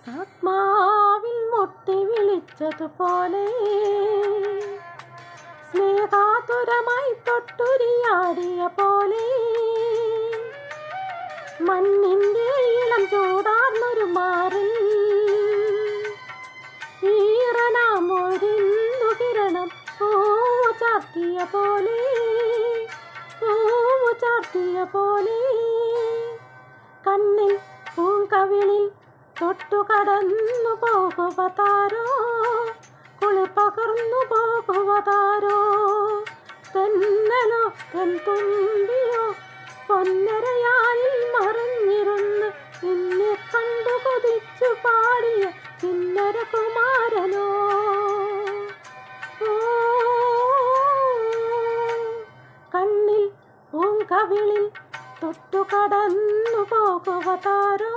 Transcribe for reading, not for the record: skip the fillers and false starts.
ആത്മാവിൽ മുട്ടി വിളിച്ചതുപോലെ സ്നേഹാതുരമായി തൊട്ടുരിയാടിയ പോലെ മണ്ണിൻ്റെ ഇളം ചൂടാർന്നൊരു മാറിൽ ഈറനാമൊരിന്നു കിരണം പൂവു ചാർത്തിയ പോലെ കണ്ണിൽ പൂങ്കവിളിൽ തൊട്ടു കടന്നു പോകുവതാരോ കുളിർ പകർന്നു പോകുവതാരോ തെന്നലോ തെൻതുമ്പിയോ പൊന്നരയാലിൽ മറിഞ്ഞിരുന്ന് നിന്നെ കണ്ടു കൊതിച്ചു പാടിയ കിന്നര കുമാരനോ കണ്ണിൽ പൂങ്കവിളിൽ തൊട്ടു കടന്നു പോകുവതാരോ